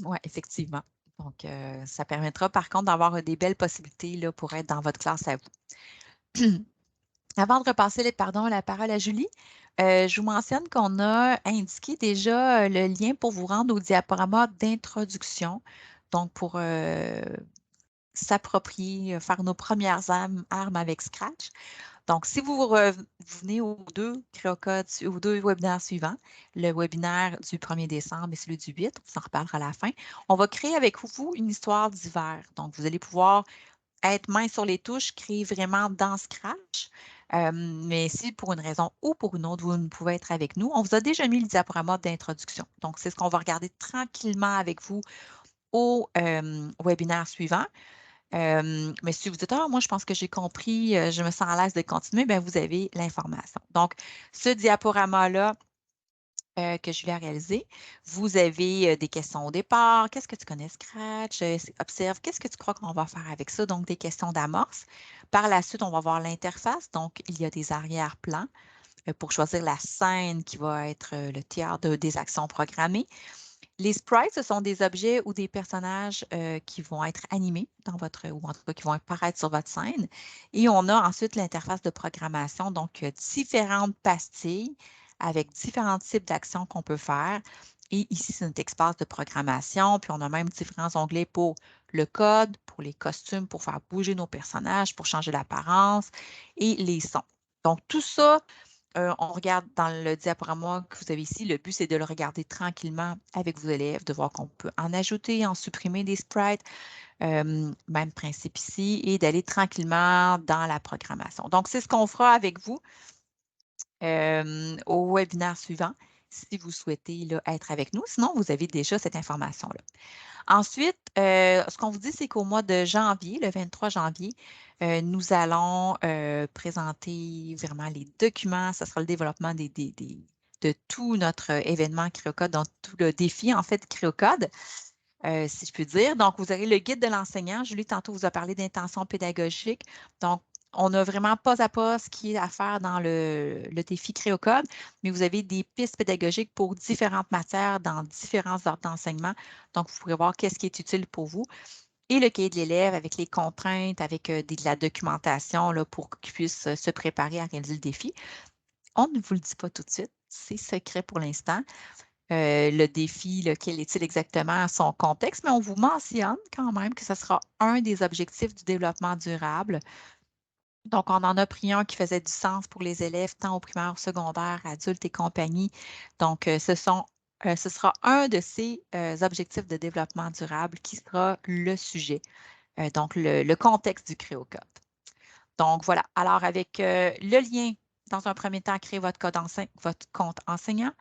Oui, effectivement. Donc, ça permettra par contre d'avoir des belles possibilités là, pour être dans votre classe à vous. Avant de repasser la parole à Julie, je vous mentionne qu'on a indiqué déjà le lien pour vous rendre au diaporama d'introduction. Donc, pour s'approprier, faire nos premières armes avec Scratch. Donc, si vous venez aux aux deux webinaires suivants, le webinaire du 1er décembre et celui du 8, on s'en reparlera à la fin, on va créer avec vous une histoire d'hiver. Donc, vous allez pouvoir être main sur les touches, créer vraiment dans Scratch. Mais si pour une raison ou pour une autre, vous ne pouvez être avec nous, on vous a déjà mis le diaporama d'introduction. Donc, c'est ce qu'on va regarder tranquillement avec vous au webinaire suivant. Mais si vous dites, ah, moi, je pense que j'ai compris, je me sens à l'aise de continuer, bien, vous avez l'information. Donc, ce diaporama-là que je vais réaliser, vous avez des questions au départ. Qu'est-ce que tu connais Scratch? Observe, qu'est-ce que tu crois qu'on va faire avec ça? Donc, des questions d'amorce. Par la suite, on va voir l'interface. Donc, il y a des arrière-plans pour choisir la scène qui va être le théâtre des actions programmées. Les sprites, ce sont des objets ou des personnages qui vont être animés dans votre, ou en tout cas qui vont apparaître sur votre scène. Et on a ensuite l'interface de programmation, donc différentes pastilles avec différents types d'actions qu'on peut faire. Et ici, c'est notre espace de programmation. Puis on a même différents onglets pour le code, pour les costumes, pour faire bouger nos personnages, pour changer l'apparence et les sons. Donc, tout ça, on regarde dans le diaporama que vous avez ici. Le but, c'est de le regarder tranquillement avec vos élèves, de voir qu'on peut en ajouter, en supprimer des sprites, même principe ici, et d'aller tranquillement dans la programmation. Donc, c'est ce qu'on fera avec vous au webinaire suivant, si vous souhaitez là, être avec nous. Sinon, vous avez déjà cette information-là. Ensuite, ce qu'on vous dit, c'est qu'au mois de janvier, le 23 janvier, nous allons présenter vraiment les documents. Ce sera le développement de tout notre événement CréoCode, donc tout le défi, en fait, CréoCode, si je peux dire. Donc, vous aurez le guide de l'enseignant. Julie, tantôt, vous a parlé d'intention pédagogique. Donc, on a vraiment pas à pas ce qui est à faire dans le défi CréoCode, mais vous avez des pistes pédagogiques pour différentes matières dans différents ordres d'enseignement. Donc, vous pourrez voir qu'est-ce qui est utile pour vous. Et le cahier de l'élève avec les contraintes, avec de la documentation là, pour qu'il puisse se préparer à réaliser le défi. On ne vous le dit pas tout de suite, c'est secret pour l'instant. Le défi, quel est-il exactement son contexte, mais on vous mentionne quand même que ce sera un des objectifs du développement durable. Donc, on en a pris un qui faisait du sens pour les élèves, tant au primaire, au secondaire, adultes et compagnie. Donc, ce sera un de ces objectifs de développement durable qui sera le sujet, donc le contexte du CréoCode. Donc, voilà. Alors, avec le lien, dans un premier temps, créer votre compte enseignant.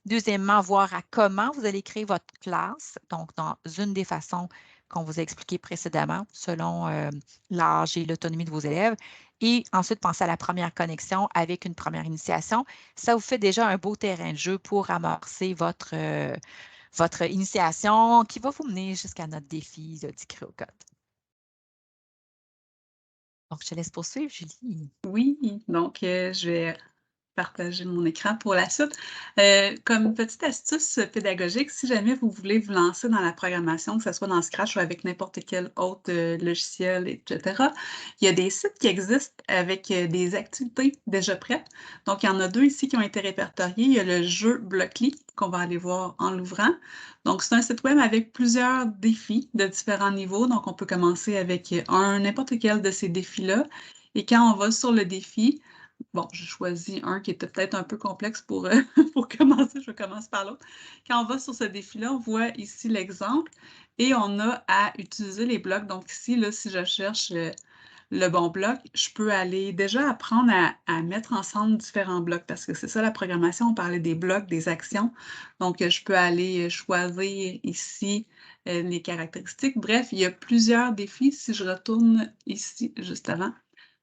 Deuxièmement, voir à comment vous allez créer votre classe, donc dans une des façons qu'on vous a expliquées précédemment, selon l'âge et l'autonomie de vos élèves. Et ensuite, penser à la première connexion avec une première initiation. Ça vous fait déjà un beau terrain de jeu pour amorcer votre initiation qui va vous mener jusqu'à notre défi du CréoCode. Donc, je te laisse poursuivre, Julie. Oui, donc je vais partager mon écran pour la suite. Comme petite astuce pédagogique, si jamais vous voulez vous lancer dans la programmation, que ce soit dans Scratch ou avec n'importe quel autre logiciel, etc., il y a des sites qui existent avec des activités déjà prêtes. Donc, il y en a 2 ici qui ont été répertoriés. Il y a le jeu Blockly, qu'on va aller voir en l'ouvrant. Donc, c'est un site web avec plusieurs défis de différents niveaux. Donc, on peut commencer avec n'importe quel de ces défis-là. Et quand on va sur le défi, bon, j'ai choisi un qui était peut-être un peu complexe pour, pour commencer. Je commence par l'autre. Quand on va sur ce défi-là, on voit ici l'exemple et on a à utiliser les blocs. Donc ici, là, si je cherche le bon bloc, je peux aller déjà apprendre à mettre ensemble différents blocs parce que c'est ça la programmation. On parlait des blocs, des actions. Donc, je peux aller choisir ici les caractéristiques. Bref, il y a plusieurs défis. Si je retourne ici juste avant,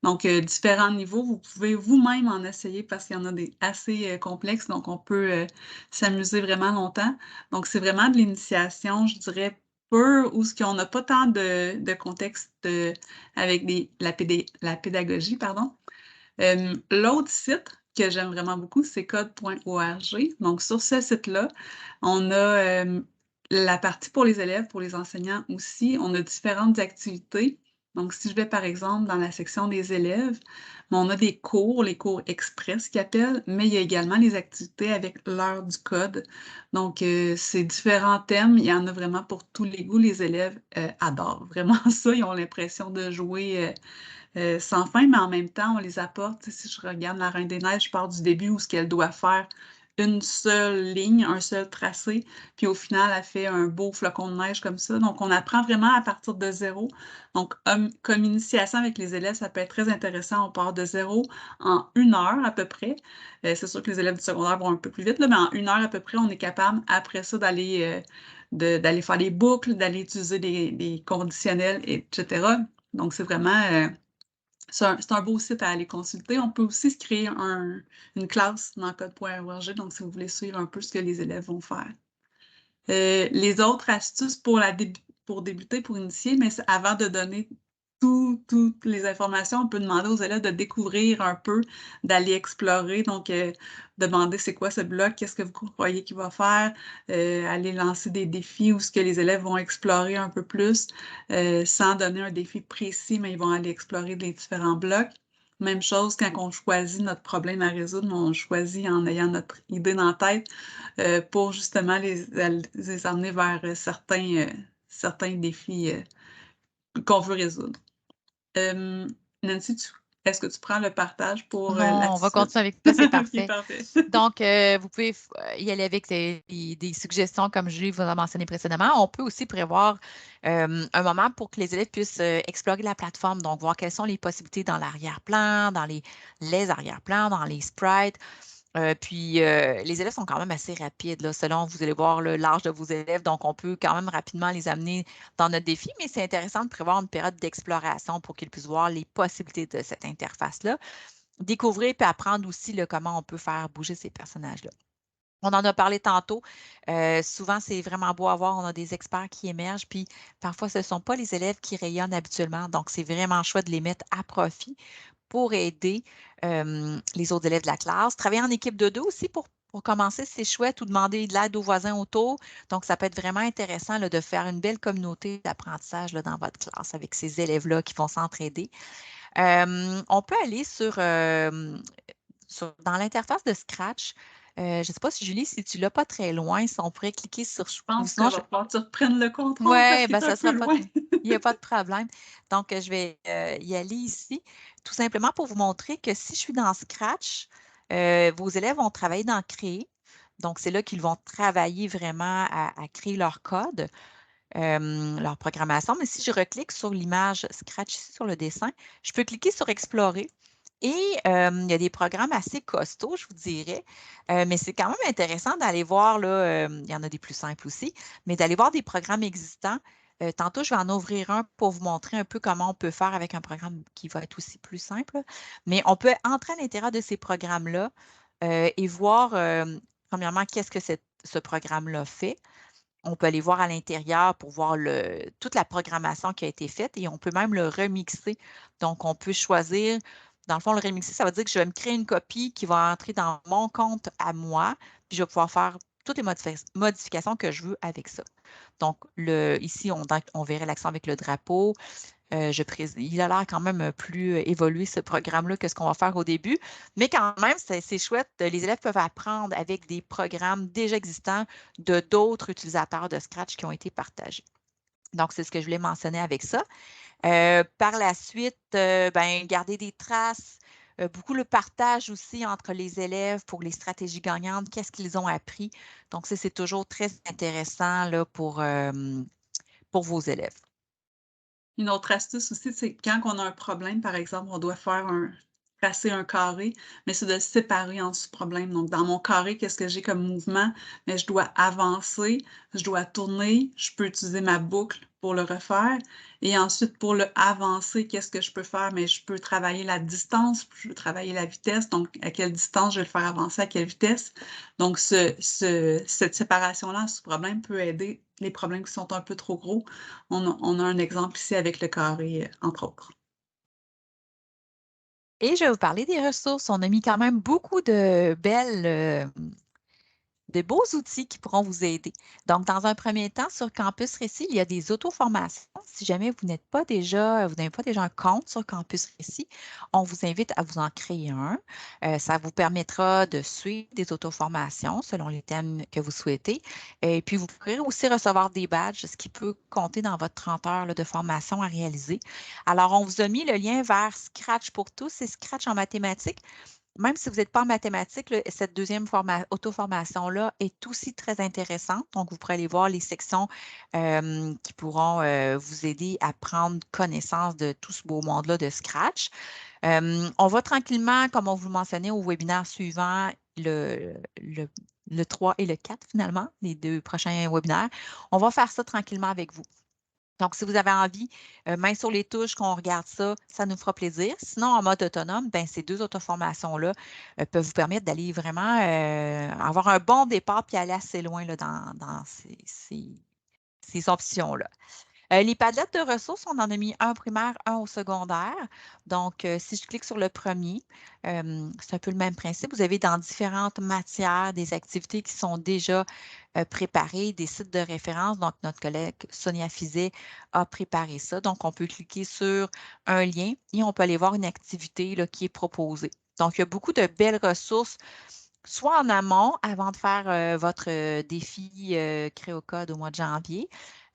donc, différents niveaux, vous pouvez vous-même en essayer parce qu'il y en a des assez complexes, donc on peut s'amuser vraiment longtemps. Donc, c'est vraiment de l'initiation, je dirais, pure, où on n'a pas tant de contexte avec la pédagogie, pardon. L'autre site que j'aime vraiment beaucoup, c'est code.org. Donc, sur ce site-là, on a la partie pour les élèves, pour les enseignants aussi. On a différentes activités. Donc, si je vais par exemple dans la section des élèves, on a des cours, les cours express qu'ils appellent, mais il y a également les activités avec l'heure du code. Donc, c'est différents thèmes. Il y en a vraiment pour tous les goûts. Les élèves adorent vraiment ça. Ils ont l'impression de jouer sans fin, mais en même temps, on les apporte. Si je regarde la Reine des Neiges, je pars du début où ce qu'elle doit faire une seule ligne, un seul tracé, puis au final, elle fait un beau flocon de neige comme ça. Donc, on apprend vraiment à partir de zéro. Donc, comme initiation avec les élèves, ça peut être très intéressant. On part de zéro en 1 heure à peu près. C'est sûr que les élèves du secondaire vont un peu plus vite, là, mais en 1 heure à peu près, on est capable, après ça, d'aller faire des boucles, d'aller utiliser des conditionnels, etc. Donc, c'est vraiment c'est un beau site à aller consulter. On peut aussi se créer une classe dans code.org, donc si vous voulez suivre un peu ce que les élèves vont faire. Les autres astuces pour débuter, pour initier, mais avant de donner toutes les informations, on peut demander aux élèves de découvrir un peu, d'aller explorer. Donc, demander c'est quoi ce bloc, qu'est-ce que vous croyez qu'il va faire, aller lancer des défis où ce que les élèves vont explorer un peu plus, sans donner un défi précis, mais ils vont aller explorer les différents blocs. Même chose quand on choisit notre problème à résoudre, on choisit en ayant notre idée dans la tête pour justement les emmener vers certains défis qu'on veut résoudre. Nancy, est-ce que tu prends le partage pour la Non, on va suite? continuer avec ça, c'est OK, parfait. parfait. Donc, vous pouvez y aller avec des suggestions, comme Julie vous a mentionné précédemment. On peut aussi prévoir un moment pour que les élèves puissent explorer la plateforme, donc voir quelles sont les possibilités dans l'arrière-plan, dans les arrière-plans, dans les sprites. Puis, les élèves sont quand même assez rapides, là, selon, vous allez voir l'âge de vos élèves, donc on peut quand même rapidement les amener dans notre défi, mais c'est intéressant de prévoir une période d'exploration pour qu'ils puissent voir les possibilités de cette interface-là, découvrir puis apprendre aussi comment on peut faire bouger ces personnages-là. On en a parlé tantôt. Souvent, c'est vraiment beau à voir. On a des experts qui émergent, puis parfois, ce ne sont pas les élèves qui rayonnent habituellement. Donc, c'est vraiment chouette de les mettre à profit pour aider les autres élèves de la classe. Travailler en équipe de 2 aussi pour commencer, c'est chouette, ou demander de l'aide aux voisins autour. Donc, ça peut être vraiment intéressant là, de faire une belle communauté d'apprentissage dans votre classe avec ces élèves-là qui vont s'entraider. On peut aller dans l'interface de Scratch. Je ne sais pas si Julie, si tu ne l'as pas très loin, si on pourrait cliquer sur. Je Ou pense que sinon, va falloir que tu reprennes le contrôle parce oui, qu'il ben, est un ça peu sera pas. loin. Il n'y a pas de problème. Donc, je vais y aller ici, tout simplement pour vous montrer que si je suis dans Scratch, vos élèves vont travailler dans Créer. Donc, c'est là qu'ils vont travailler vraiment à créer leur code, leur programmation. Mais si je reclique sur l'image Scratch ici, sur le dessin, je peux cliquer sur Explorer. Et il y a des programmes assez costauds, je vous dirais, mais c'est quand même intéressant d'aller voir, là, il y en a des plus simples aussi, mais d'aller voir des programmes existants. Tantôt, je vais en ouvrir un pour vous montrer un peu comment on peut faire avec un programme qui va être aussi plus simple. Mais on peut entrer à l'intérieur de ces programmes-là et voir, premièrement, qu'est-ce que ce programme-là fait. On peut aller voir à l'intérieur pour voir toute la programmation qui a été faite et on peut même le remixer. Donc, on peut choisir Dans le fond, le remixer, ça veut dire que je vais me créer une copie qui va entrer dans mon compte à moi, puis je vais pouvoir faire toutes les modifications que je veux avec ça. Donc, ici, on verrait l'accent avec le drapeau. Il a l'air quand même plus évolué, ce programme-là, que ce qu'on va faire au début. Mais quand même, c'est chouette. Les élèves peuvent apprendre avec des programmes déjà existants de d'autres utilisateurs de Scratch qui ont été partagés. Donc, c'est ce que je voulais mentionner avec ça. Par la suite, garder des traces. Beaucoup le partage aussi entre les élèves pour les stratégies gagnantes, qu'est-ce qu'ils ont appris. Donc, ça, c'est toujours très intéressant là, pour vos élèves. Une autre astuce aussi, c'est quand on a un problème, par exemple, on doit tracer un carré, mais c'est de le séparer en sous-problèmes. Donc, dans mon carré, qu'est-ce que j'ai comme mouvement? Mais je dois avancer, je dois tourner, je peux utiliser ma boucle pour le refaire. Et ensuite, pour le avancer, qu'est-ce que je peux faire? Mais je peux travailler la distance, je peux travailler la vitesse. Donc, à quelle distance je vais le faire avancer, à quelle vitesse? Donc, cette séparation-là en sous-problème peut aider les problèmes qui sont un peu trop gros. On a un exemple ici avec le carré, entre autres. Et je vais vous parler des ressources. On a mis quand même beaucoup de de beaux outils qui pourront vous aider. Donc, dans un premier temps, sur Campus Récit, il y a des auto-formations. Si jamais vous n'avez pas déjà un compte sur Campus Récit, on vous invite à vous en créer un. Ça vous permettra de suivre des auto-formations selon les thèmes que vous souhaitez. Et puis, vous pourrez aussi recevoir des badges, ce qui peut compter dans votre 30 heures là, de formation à réaliser. Alors, on vous a mis le lien vers Scratch pour tous et Scratch en mathématiques. Même si vous n'êtes pas en mathématiques, là, cette deuxième auto-formation-là est aussi très intéressante. Donc, vous pourrez aller voir les sections qui pourront vous aider à prendre connaissance de tout ce beau monde-là de Scratch. On va tranquillement, comme on vous le mentionnait au webinaire suivant, le 3 et le 4 finalement, les 2 prochains webinaires, on va faire ça tranquillement avec vous. Donc, si vous avez envie, main sur les touches, qu'on regarde ça, ça nous fera plaisir. Sinon, en mode autonome, ces deux auto-formations-là peuvent vous permettre d'aller vraiment avoir un bon départ puis aller assez loin là, dans ces options-là. Les Padlets de ressources, on en a mis un au primaire, un au secondaire. Donc, si je clique sur le premier, c'est un peu le même principe. Vous avez dans différentes matières des activités qui sont déjà préparées, des sites de référence. Donc, notre collègue Sonia Fizet a préparé ça. Donc, on peut cliquer sur un lien et on peut aller voir une activité là, qui est proposée. Donc, il y a beaucoup de belles ressources, soit en amont, avant de faire votre défi Créocode au mois de janvier,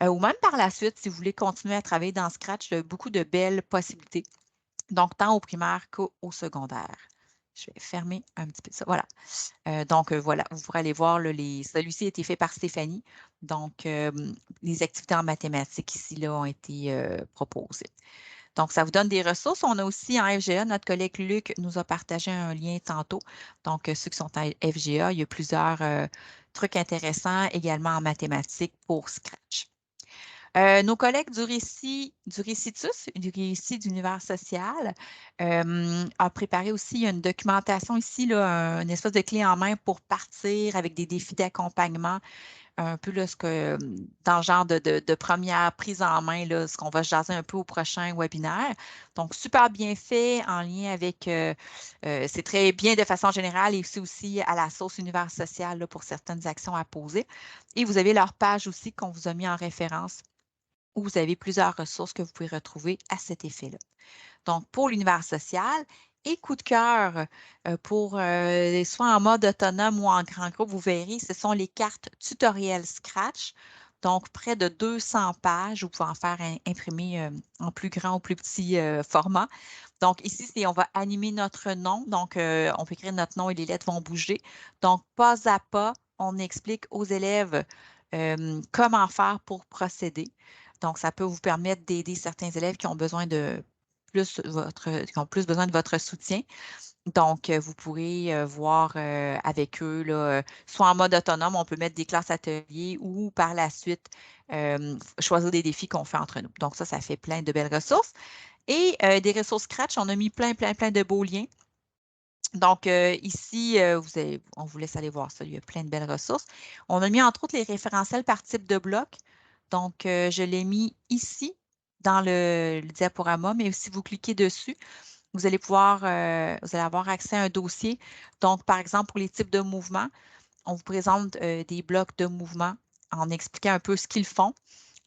ou même par la suite, si vous voulez continuer à travailler dans Scratch, il y a beaucoup de belles possibilités. Donc, tant au primaire qu'au secondaire. Je vais fermer un petit peu ça. Voilà. Voilà, vous pourrez aller voir, là, celui-ci a été fait par Stéphanie. Donc, les activités en mathématiques ici là, ont été proposées. Donc, ça vous donne des ressources. On a aussi en FGA, notre collègue Luc nous a partagé un lien tantôt. Donc, ceux qui sont en FGA, il y a plusieurs trucs intéressants également en mathématiques pour Scratch. Nos collègues du Récitus, du Récit d'univers social, a préparé aussi une documentation ici, là, une espèce de clé en main pour partir avec des défis d'accompagnement, un peu là, dans le genre de première prise en main, là, ce qu'on va jaser un peu au prochain webinaire. Donc, super bien fait en lien avec, c'est très bien de façon générale et aussi à la sauce univers social là, pour certaines actions à poser. Et vous avez leur page aussi qu'on vous a mis en référence où vous avez plusieurs ressources que vous pouvez retrouver à cet effet-là. Donc, pour l'univers social et coup de cœur pour soit en mode autonome ou en grand groupe, vous verrez, ce sont les cartes tutoriels Scratch. Donc, près de 200 pages, vous pouvez en faire imprimer en plus grand ou plus petit format. Donc, ici, on va animer notre nom. Donc, on peut écrire notre nom et les lettres vont bouger. Donc, pas à pas, on explique aux élèves comment faire pour procéder. Donc, ça peut vous permettre d'aider certains élèves qui ont besoin de qui ont plus besoin de votre soutien. Donc, vous pourrez voir avec eux, là, soit en mode autonome, on peut mettre des classes ateliers ou par la suite choisir des défis qu'on fait entre nous. Donc, ça fait plein de belles ressources. Et des ressources Scratch, on a mis plein de beaux liens. Donc, ici, on vous laisse aller voir ça. Il y a plein de belles ressources. On a mis entre autres les référentiels par type de bloc. Donc, je l'ai mis ici dans le diaporama, mais si vous cliquez dessus, vous allez pouvoir, vous allez avoir accès à un dossier. Donc, par exemple, pour les types de mouvements, on vous présente des blocs de mouvements en expliquant un peu ce qu'ils font,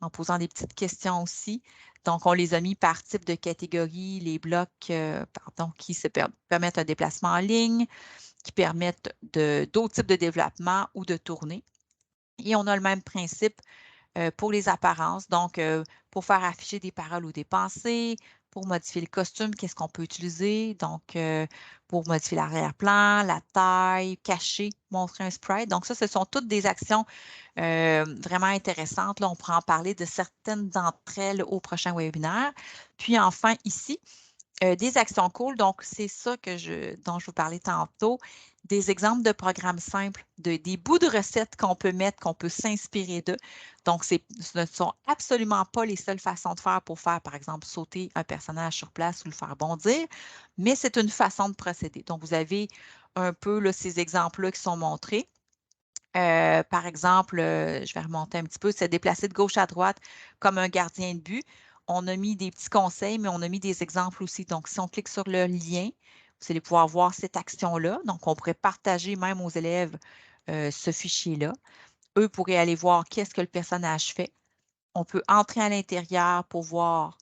en posant des petites questions aussi. Donc, on les a mis par type de catégorie, les blocs qui permettent un déplacement en ligne, qui permettent d'autres types de développement ou de tournée. Et on a le même principe pour les apparences, donc pour faire afficher des paroles ou des pensées, pour modifier le costume, qu'est-ce qu'on peut utiliser? Donc, pour modifier l'arrière-plan, la taille, cacher, montrer un sprite. Donc, ça, ce sont toutes des actions vraiment intéressantes. Là, on pourra en parler de certaines d'entre elles au prochain webinaire. Puis enfin, ici, des actions cool. Donc, c'est ça dont je vous parlais tantôt. Des exemples de programmes simples, des bouts de recettes qu'on peut mettre, qu'on peut s'inspirer d'eux. Donc, ce ne sont absolument pas les seules façons de faire pour faire, par exemple, sauter un personnage sur place ou le faire bondir, mais c'est une façon de procéder. Donc, vous avez un peu là, ces exemples-là qui sont montrés. Par exemple, je vais remonter un petit peu, se déplacer de gauche à droite comme un gardien de but. On a mis des petits conseils, mais on a mis des exemples aussi. Donc, si on clique sur le lien, vous allez pouvoir voir cette action-là. Donc, on pourrait partager même aux élèves ce fichier-là. Eux pourraient aller voir qu'est-ce que le personnage fait. On peut entrer à l'intérieur pour voir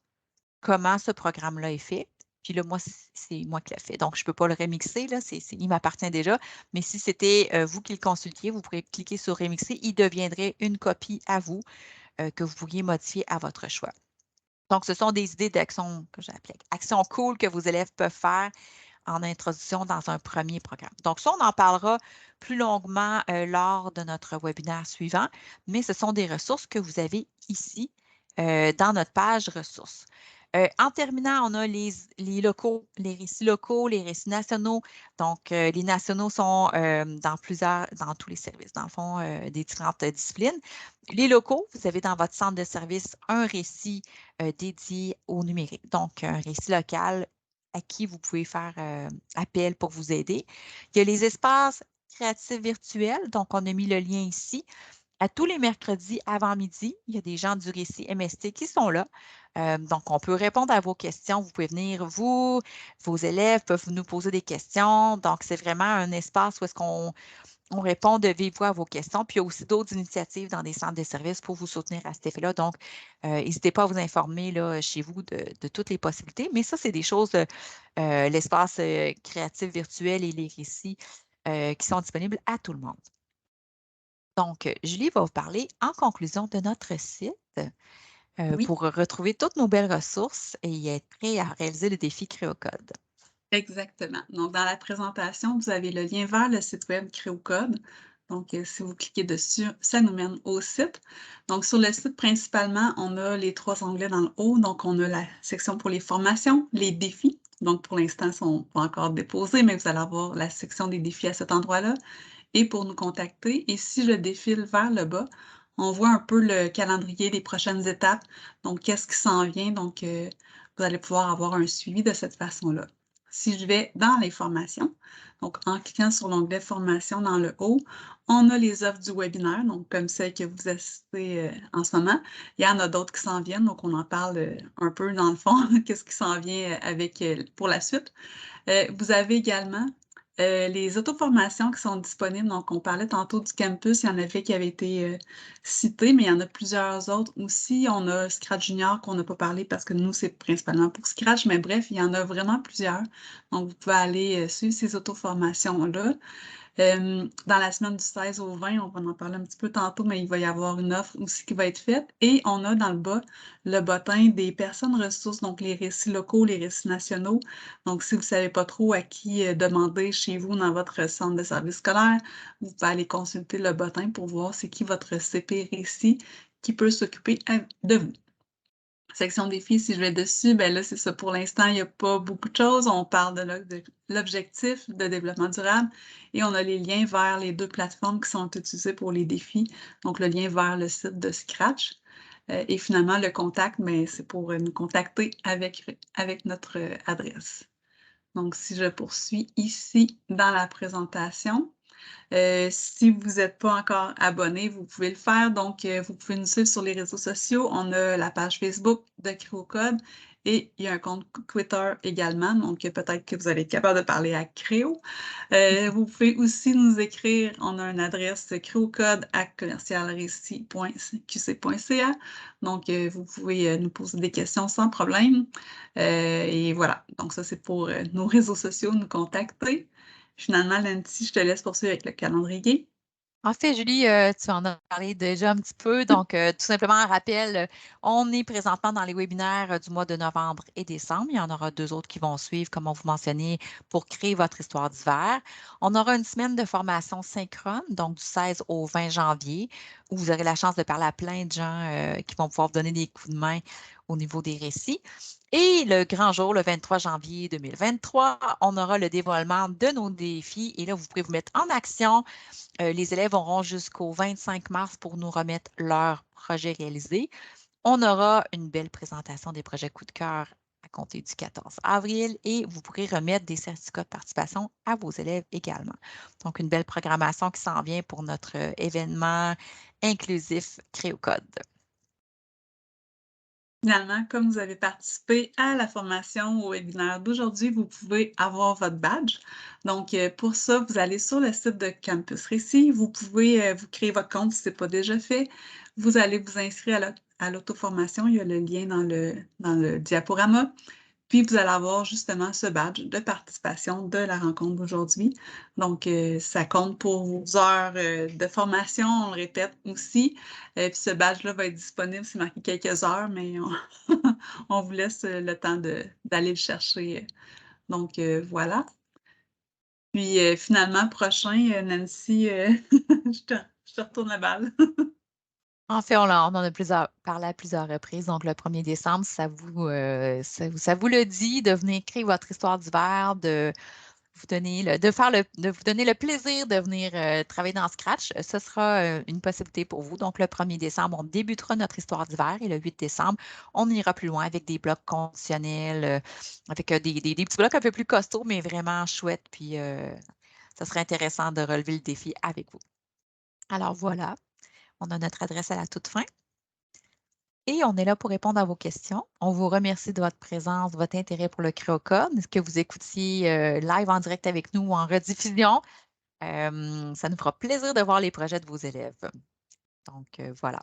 comment ce programme-là est fait. Puis là, moi, c'est moi qui l'ai fait. Donc, je ne peux pas le remixer, là, il m'appartient déjà. Mais si c'était vous qui le consultiez, vous pourriez cliquer sur remixer. Il deviendrait une copie à vous que vous pourriez modifier à votre choix. Donc, ce sont des idées d'actions que j'appelle actions cool que vos élèves peuvent faire en introduction dans un premier programme. Donc, ça, on en parlera plus longuement lors de notre webinaire suivant, mais ce sont des ressources que vous avez ici dans notre page ressources. En terminant, on a les locaux, les récits locaux, les récits nationaux. Donc, les nationaux sont dans tous les services, dans le fond, des différentes disciplines. Les locaux, vous avez dans votre centre de service un récit dédié au numérique, donc un récit local à qui vous pouvez faire appel pour vous aider. Il y a les espaces créatifs virtuels, donc on a mis le lien ici. À tous les mercredis avant midi, il y a des gens du récit MST qui sont là. Donc, on peut répondre à vos questions. Vous pouvez venir, vos élèves peuvent nous poser des questions. Donc, c'est vraiment un espace où est-ce qu'on répond de vive voix à vos questions. Puis, il y a aussi d'autres initiatives dans des centres de services pour vous soutenir à cet effet-là. Donc, n'hésitez pas à vous informer là, chez vous de toutes les possibilités. Mais ça, c'est des choses, l'espace créatif virtuel et les récits qui sont disponibles à tout le monde. Donc, Julie va vous parler en conclusion de notre site Oui, pour retrouver toutes nos belles ressources et être prêt à réaliser le défi Créocode. exactement. Donc, dans la présentation, vous avez le lien vers le site web Créocode. Donc, si vous cliquez dessus, ça nous mène au site. Donc, sur le site, principalement, on a les 3 onglets dans le haut. Donc, on a la section pour les formations, les défis. Donc, pour l'instant, ils ne sont pas encore déposés, mais vous allez avoir la section des défis à cet endroit-là. Et pour nous contacter. Et si je défile vers le bas, on voit un peu le calendrier des prochaines étapes. Donc, qu'est-ce qui s'en vient? Donc, vous allez pouvoir avoir un suivi de cette façon-là. Si je vais dans les formations, donc en cliquant sur l'onglet Formation dans le haut, on a les offres du webinaire, donc comme celle que vous assistez en ce moment. Il y en a d'autres qui s'en viennent, donc on en parle un peu dans le fond, qu'est-ce qui s'en vient avec pour la suite. Vous avez également les auto-formations qui sont disponibles. Donc, on parlait tantôt du campus, il y en avait qui avaient été cités, mais il y en a plusieurs autres aussi. On a Scratch Junior qu'on n'a pas parlé parce que nous, c'est principalement pour Scratch, mais bref, il y en a vraiment plusieurs. Donc, vous pouvez aller suivre ces auto-formations-là. Dans la semaine du 16 au 20, on va en parler un petit peu tantôt, mais il va y avoir une offre aussi qui va être faite. Et on a dans le bas le bottin des personnes ressources, donc les récits locaux, les récits nationaux. Donc, si vous ne savez pas trop à qui demander chez vous dans votre centre de service scolaire, vous pouvez aller consulter le bottin pour voir c'est qui votre CP récit qui peut s'occuper de vous. Section défis, si je vais dessus, ben là, c'est ça. Pour l'instant, il n'y a pas beaucoup de choses. On parle de l'objectif de développement durable et on a les liens vers les 2 plateformes qui sont utilisées pour les défis. Donc, le lien vers le site de Scratch. Et finalement, le contact, mais c'est pour nous contacter avec notre adresse. Donc, si je poursuis ici dans la présentation, si vous n'êtes pas encore abonné, vous pouvez le faire. Donc, vous pouvez nous suivre sur les réseaux sociaux. On a la page Facebook de Créocode Et il y a un compte Twitter également, donc peut-être que vous allez être capable de parler à Créo. Vous pouvez aussi nous écrire, on a une adresse creocode@commercialrecis.qc.ca. Donc, vous pouvez nous poser des questions sans problème. Et voilà, donc ça c'est pour nos réseaux sociaux, nous contacter. Finalement, Nancy, je te laisse poursuivre avec le calendrier. En fait, Julie, tu en as parlé déjà un petit peu. Donc, tout simplement un rappel, on est présentement dans les webinaires du mois de novembre et décembre. Il y en aura 2 autres qui vont suivre, comme on vous mentionnait, pour créer votre histoire d'hiver. On aura une semaine de formation synchrone, donc du 16 au 20 janvier, où vous aurez la chance de parler à plein de gens qui vont pouvoir vous donner des coups de main au niveau des récits. Et le grand jour, le 23 janvier 2023, on aura le dévoilement de nos défis. Et là, vous pourrez vous mettre en action. Les élèves auront jusqu'au 25 mars pour nous remettre leurs projets réalisés. On aura une belle présentation des projets coup de cœur à compter du 14 avril et vous pourrez remettre des certificats de participation à vos élèves également. Donc, une belle programmation qui s'en vient pour notre événement inclusif Créocode. Finalement, comme vous avez participé à la formation au webinaire d'aujourd'hui, vous pouvez avoir votre badge. Donc, pour ça, vous allez sur le site de Campus Récit. Vous pouvez vous créer votre compte si ce n'est pas déjà fait. Vous allez vous inscrire à l'auto-formation. Il y a le lien dans le diaporama. Puis, vous allez avoir justement ce badge de participation de la rencontre d'aujourd'hui. Donc, ça compte pour vos heures de formation, on le répète aussi. Puis, ce badge-là va être disponible, c'est marqué quelques heures, mais on vous laisse le temps d'aller le chercher. Donc, voilà. Puis, finalement, prochain, Nancy, je te retourne la balle. En fait, on en a parlé à plusieurs reprises. Donc, le 1er décembre, ça vous le dit de venir écrire votre histoire d'hiver, de vous donner de vous donner le plaisir de venir travailler dans Scratch. Ce sera une possibilité pour vous. Donc, le 1er décembre, on débutera notre histoire d'hiver et le 8 décembre, on ira plus loin avec des blocs conditionnels, avec des petits blocs un peu plus costauds, mais vraiment chouettes. Puis, ça serait intéressant de relever le défi avec vous. Alors, voilà. On a notre adresse à la toute fin. Et on est là pour répondre à vos questions. On vous remercie de votre présence, de votre intérêt pour le Créocode. Est-ce que vous écoutiez live en direct avec nous ou en rediffusion? Ça nous fera plaisir de voir les projets de vos élèves. Donc, voilà.